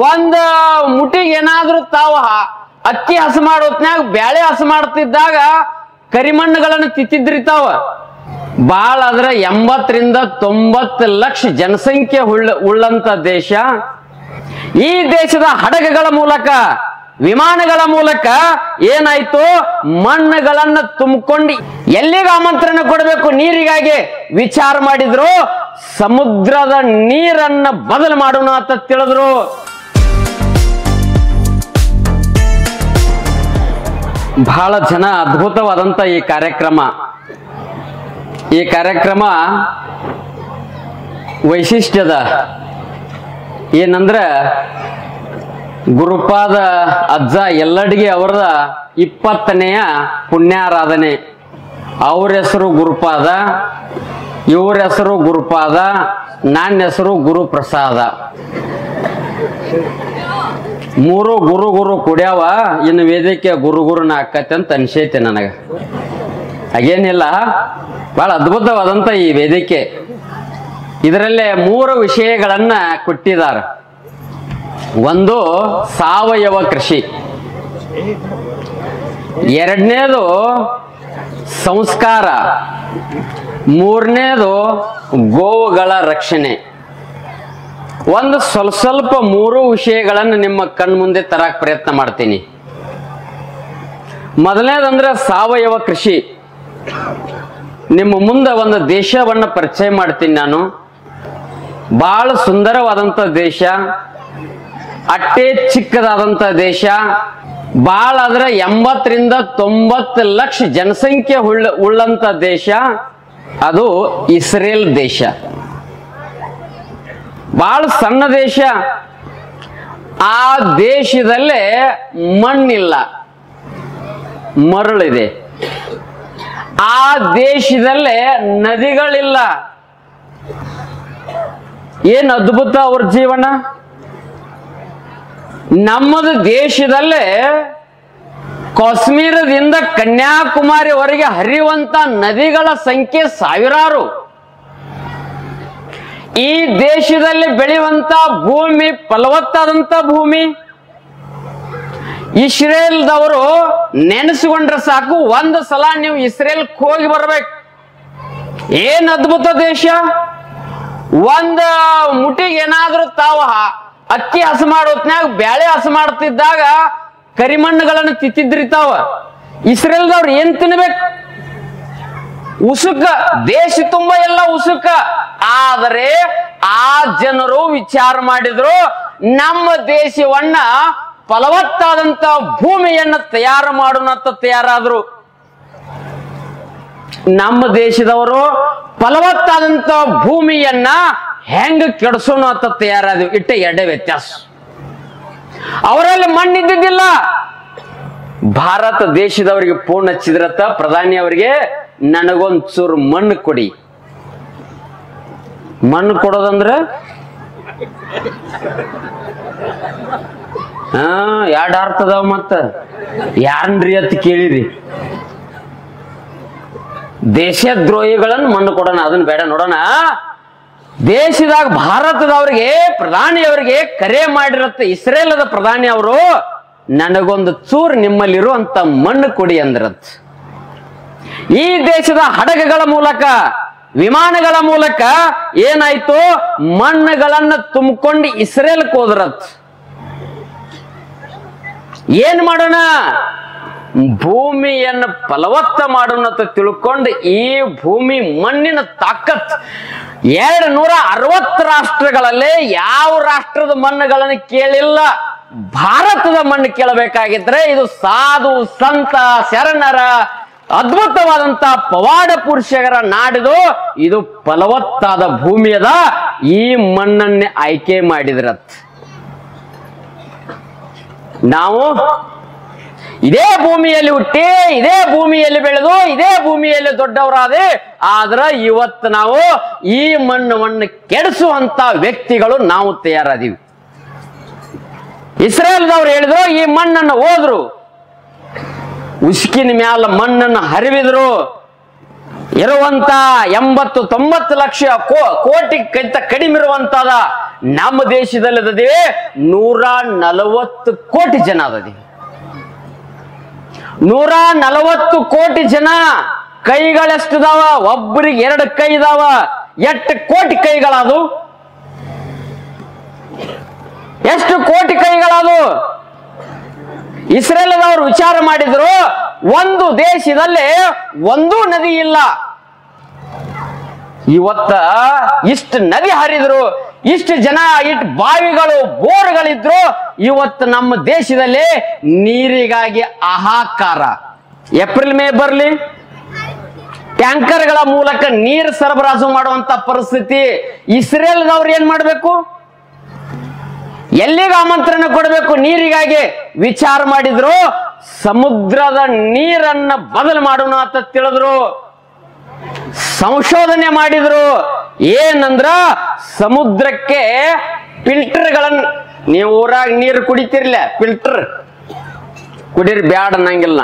ಒಂದ ಮುಟ್ಟಿಗೆ ಏನಾದ್ರೂ ತಾವ ಅಕ್ಕಿ ಹಸ ಮಾಡೋತ್ನ್ಯಾಗ ಬ್ಯಾಳೆ ಹಸ ಮಾಡ್ತಿದ್ದಾಗ ಕರಿಮಣ್ಣುಗಳನ್ನು ತಿತ್ತಿದ್ರಿ ತಾವ. ಬಾಳ ಆದ್ರ 80 ರಿಂದ 90 ಲಕ್ಷ ಜನಸಂಖ್ಯೆ ಉಳ್ಳಂತ ದೇಶ. ಈ ದೇಶದ ಹಡಗುಗಳ ಮೂಲಕ ವಿಮಾನಗಳ ಮೂಲಕ ಏನಾಯ್ತು, ಮಣ್ಣುಗಳನ್ನ ತುಂಬಿಕೊಂಡು ಎಲ್ಲಿಗೆ ಆಮಂತ್ರಣ ಕೊಡಬೇಕು ನೀರಿಗಾಗಿ ವಿಚಾರ ಮಾಡಿದ್ರು. ಸಮುದ್ರದ ನೀರನ್ನ ಬದಲು ಮಾಡೋಣ ಅಂತ ತಿಳಿದ್ರು. ಬಹಳ ಜನ ಅದ್ಭುತವಾದಂತ ಈ ಕಾರ್ಯಕ್ರಮ ವೈಶಿಷ್ಟ್ಯದ ಏನಂದ್ರ ಗುರುಪಾದ ಅಜ್ಜ ಯಲ್ಲಡಿಗೆ ಅವರ 20ನೇಯ ಪುಣ್ಯಾರಾಧನೆ. ಅವ್ರ ಹೆಸರು ಗುರುಪಾದ, ಇವ್ರ ಹೆಸರು ಗುರುಪಾದ, ನನ್ನ ಹೆಸರು ಗುರುಪ್ರಸಾದ. 3 ಗುರು ಕುಡ್ಯಾವ. ಇನ್ನು ವೇದಿಕೆ ಗುರುನ ಆಕತ್ತೆ ಅಂತ ಅನ್ಸೈತೆ ನನಗ. ಹಾಗೇನಿಲ್ಲ, ಬಹಳ ಅದ್ಭುತವಾದಂತ ಈ ವೇದಿಕೆ. ಇದರಲ್ಲೇ 3 ವಿಷಯಗಳನ್ನ ಕೊಟ್ಟಿದ್ದಾರೆ. ಒಂದು ಸಾವಯವ ಕೃಷಿ, ಎರಡನೇದು ಸಂಸ್ಕಾರ, ಮೂರನೇದು ಗೋವುಗಳ ರಕ್ಷಣೆ. ಒಂದು ಸ್ವಲ್ಪ 3 ವಿಷಯಗಳನ್ನು ನಿಮ್ಮ ಕಣ್ಮುಂದೆ ತರಕ್ ಪ್ರಯತ್ನ ಮಾಡ್ತೀನಿ. ಮೊದಲನೇದಂದ್ರೆ ಸಾವಯವ ಕೃಷಿ. ನಿಮ್ಮ ಮುಂದೆ ಒಂದು ದೇಶವನ್ನ ಪರಿಚಯ ಮಾಡ್ತೀನಿ ನಾನು. ಬಹಳ ಸುಂದರವಾದಂತ ದೇಶ, ಅಟ್ಟೆ ಚಿಕ್ಕದಾದಂತ ದೇಶ. ಬಹಳ ಆದ್ರೆ 80 ರಿಂದ 90 ಲಕ್ಷ ಜನಸಂಖ್ಯೆ ಉಳ್ಳಂತ ದೇಶ. ಅದು ಇಸ್ರೇಲ್ ದೇಶ. ಬಹಳ ಸಣ್ಣ ದೇಶ. ಆ ದೇಶದಲ್ಲೇ ಮಣ್ಣಿಲ್ಲ, ಮರಳಿದೆ. ಆ ದೇಶದಲ್ಲೇ ನದಿಗಳಿಲ್ಲ. ಏನ್ ಅದ್ಭುತ ಅವ್ರ ಜೀವನ. ನಮ್ಮದು ದೇಶದಲ್ಲೇ ಕಾಶ್ಮೀರದಿಂದ ಕನ್ಯಾಕುಮಾರಿವರೆಗೆ ಹರಿಯುವಂತ ನದಿಗಳ ಸಂಖ್ಯೆ ಸಾವಿರಾರು. ಈ ದೇಶದಲ್ಲಿ ಬೆಳೆಯುವಂತ ಭೂಮಿ ಫಲವತ್ತಾದಂತ ಭೂಮಿ. ಇಸ್ರೇಲ್ದವರು ನೆನೆಸಿಕೊಂಡ್ರೆ ಸಾಕು, ಒಂದು ಸಲ ನೀವು ಇಸ್ರೇಲ್ ಹೋಗಿ ಬರ್ಬೇಕು. ಏನ್ ಅದ್ಭುತ ದೇಶ. ಒಂದ ಮುಟ್ಟಿಗೆ ಏನಾದ್ರೂ ತಾವ ಅಕ್ಕಿ ಹಸ ಮಾಡೋತ್ನ್ಯಾಗ ಬ್ಯಾಳೆ ಹಸ ಮಾಡ್ತಿದ್ದಾಗ ಕರಿಮಣ್ಣುಗಳನ್ನು ತಿತ್ತಿದ್ರಿ ತಾವ. ಇಸ್ರೇಲ್ದವ್ರು ಏನ್ ತಿನ್ಬೇಕು? ಉಸುಕ. ದೇಶ ತುಂಬ ಎಲ್ಲ ಉಸುಕ. ಆದರೆ ಆ ಜನರು ವಿಚಾರ ಮಾಡಿದ್ರು, ನಮ್ಮ ದೇಶವನ್ನ ಫಲವತ್ತಾದಂತ ಭೂಮಿಯನ್ನ ತಯಾರು ಮಾಡೋಣ ಅಂತ ತಯಾರಾದ್ರು. ನಮ್ಮ ದೇಶದವರು ಫಲವತ್ತಾದಂತ ಭೂಮಿಯನ್ನ ಹೆಂಗ ಕೆಡಿಸೋಣ ಅಂತ ತಯಾರಾದ್ವಿ. ಇಟ್ಟ ಎಡೆ ವ್ಯತ್ಯಾಸ. ಅವರಲ್ಲಿ ಮಣ್ಣಿದ್ದಿದ್ದಿಲ್ಲ. ಭಾರತ ದೇಶದವರಿಗೆ ಫೋನ್ ಹಚ್ಚಿದ್ರತ್ತ ಪ್ರಧಾನಿ ಅವರಿಗೆ, ನನಗೊಂದ್ ಚೂರು ಮಣ್ಣು ಕೊಡಿ. ಮಣ್ಣು ಕೊಡೋದಂದ್ರ ಎರಡು ಅರ್ಥ ಅದಾವ. ಮತ್ತ ಯಾರನ್ರಿ ಅಂತ ಕೇಳಿರಿ. ದೇಶದ್ರೋಹಿಗಳನ್ನು ಮಣ್ಣು ಕೊಡೋಣ, ಅದನ್ನ ಬೇಡ ನೋಡೋಣ. ದೇಶದಾಗ ಭಾರತದವರಿಗೆ ಪ್ರಧಾನಿಯವರಿಗೆ ಕರೆ ಮಾಡಿರತ್ತ ಇಸ್ರೇಲದ ಪ್ರಧಾನಿ ಅವರು, ನನಗೊಂದು ಚೂರು ನಿಮ್ಮಲ್ಲಿರುವಂತ ಮಣ್ಣು ಕೊಡಿ ಅಂದ್ರತ್. ಈ ದೇಶದ ಹಡಗುಗಳ ಮೂಲಕ ವಿಮಾನಗಳ ಮೂಲಕ ಏನಾಯ್ತು, ಮಣ್ಣುಗಳನ್ನ ತುಂಬಿಕೊಂಡು ಇಸ್ರೇಲ್ಗೆ ಹೋದ್ರತ್. ಏನ್ ಮಾಡೋಣ, ಭೂಮಿಯನ್ನು ಫಲವತ್ತ ಮಾಡೋಣ ಅಂತ ತಿಳ್ಕೊಂಡು ಈ ಭೂಮಿ ಮಣ್ಣಿನ ತಾಕತ್ 260 ರಾಷ್ಟ್ರಗಳಲ್ಲಿ ಯಾವ ರಾಷ್ಟ್ರದ ಮಣ್ಣುಗಳನ್ನು ಕೇಳಿಲ್ಲ. ಭಾರತದ ಮಣ್ಣು ಕೇಳಬೇಕಾಗಿದ್ರೆ ಇದು ಸಾಧು ಸಂತ ಶರಣರ ಅದ್ಭುತವಾದಂತ ಪವಾಡ ಪುರುಷರ ನಾಡಿದು. ಇದು ಫಲವತ್ತಾದ ಭೂಮಿಯದ. ಈ ಮಣ್ಣನ್ನೇ ಆಯ್ಕೆ ಮಾಡಿದ್ರತ್. ನಾವು ಇದೇ ಭೂಮಿಯಲ್ಲಿ ಹುಟ್ಟಿ, ಇದೇ ಭೂಮಿಯಲ್ಲಿ ಬೆಳೆದು, ಇದೇ ಭೂಮಿಯಲ್ಲಿ ದೊಡ್ಡವರಾದೆ. ಆದ್ರ ಇವತ್ತು ನಾವು ಈ ಮಣ್ಣನ್ನು ಕೆಡಿಸುವಂತ ವ್ಯಕ್ತಿಗಳು ನಾವು ತಯಾರಾದೀವಿ. ಇಸ್ರೇಲ್ದವ್ರು ಹೇಳಿದ್ರು, ಈ ಮಣ್ಣನ್ನು ಹೋದ್ರು, ಉಸುಕಿನ ಮ್ಯಾಲ ಮಣ್ಣನ್ನು ಹರಿವಿದ್ರು. ಇರುವಂತ 80-90 ಲಕ್ಷ ಕೋಟಿ ಕಡಿಮೆ ಇರುವಂತದ ನಮ್ಮ ದೇಶದಲ್ಲಿ ಅದದೆ 140 ಕೋಟಿ ಜನ ಅದದೆ. 140 ಕೋಟಿ ಜನ. ಕೈಗಳೆಷ್ಟಿದಾವ? ಒಬ್ಬರಿಗೆ 2 ಕೈ ಇದಾವ. 8 ಕೋಟಿ ಕೈಗಳದು. ಎಷ್ಟು ಕೋಟಿ ಕೈಗಳದು? ಇಸ್ರೇಲದವರು ವಿಚಾರ ಮಾಡಿದ್ರು, ಒಂದು ದೇಶದಲ್ಲಿ ಒಂದೂ ನದಿ ಇಲ್ಲ. ಇವತ್ತ ಇಷ್ಟು ನದಿ ಹರಿದ್ರು, ಇಷ್ಟು ಜನ, ಇಷ್ಟು ಬಾವಿಗಳು, ಬೋರ್ಗಳಿದ್ರು. ಇವತ್ತು ನಮ್ಮ ದೇಶದಲ್ಲಿ ನೀರಿಗಾಗಿ ಹಾಹಾಕಾರ. ಏಪ್ರಿಲ್ ಮೇ ಬರ್ಲಿ, ಟ್ಯಾಂಕರ್ಗಳ ಮೂಲಕ ನೀರು ಸರಬರಾಜು ಮಾಡುವಂತ ಪರಿಸ್ಥಿತಿ. ಇಸ್ರೇಲ್ದವ್ರು ಏನ್ ಮಾಡ್ಬೇಕು? ಎಲ್ಲಿಗೆ ಆಮಂತ್ರಣ ಕೊಡಬೇಕು? ನೀರಿಗಾಗಿ ವಿಚಾರ ಮಾಡಿದ್ರು. ಸಮುದ್ರದ ನೀರನ್ನ ಬದಲು ಮಾಡೋಣ ಅಂತ ತಿಳಿದ್ರು. ಸಂಶೋಧನೆ ಮಾಡಿದ್ರು. ಏನಂದ್ರ ಸಮುದ್ರಕ್ಕೆ ಫಿಲ್ಟರ್ಗಳನ್ನ, ನೀವು ಊರಾಗ ನೀರು ಕುಡಿತಿರ್ಲ, ಫಿಲ್ಟರ್ ಕುಡೀರಿ ಬ್ಯಾಡ ಅನ್ನಂಗಿಲ್ಲ.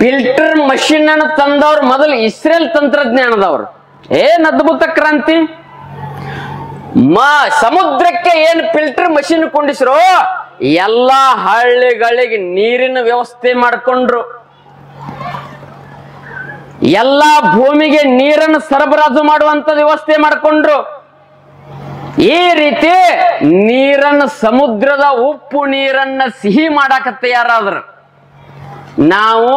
ಫಿಲ್ಟರ್ ಮಷಿನ್ ಅನ್ನು ತಂದವ್ರು ಮೊದಲು ಇಸ್ರೇಲ್ ತಂತ್ರಜ್ಞಾನದವ್ರು. ಏನ್ ಅದ್ಭುತ ಕ್ರಾಂತಿ! ಸಮುದ್ರಕ್ಕೆ ಏನ್ ಫಿಲ್ಟರ್ ಮಷಿನ್ ಕೊಂಡಿಸ್ರು, ಎಲ್ಲಾ ಹಳ್ಳಿಗಳಿಗೆ ನೀರಿನ ವ್ಯವಸ್ಥೆ ಮಾಡಿಕೊಂಡ್ರು. ಎಲ್ಲಾ ಭೂಮಿಗೆ ನೀರನ್ನು ಸರಬರಾಜು ಮಾಡುವಂತ ವ್ಯವಸ್ಥೆ ಮಾಡಿಕೊಂಡ್ರು. ಈ ರೀತಿ ನೀರನ್ನು, ಸಮುದ್ರದ ಉಪ್ಪು ನೀರನ್ನ ಸಿಹಿ ಮಾಡಾಕ ತಯಾರಾದ್ರು. ನಾವು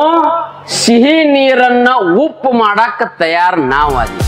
ಸಿಹಿ ನೀರನ್ನ ಉಪ್ಪು ಮಾಡಾಕ ತಯಾರು ನಾವು ಅದಿ.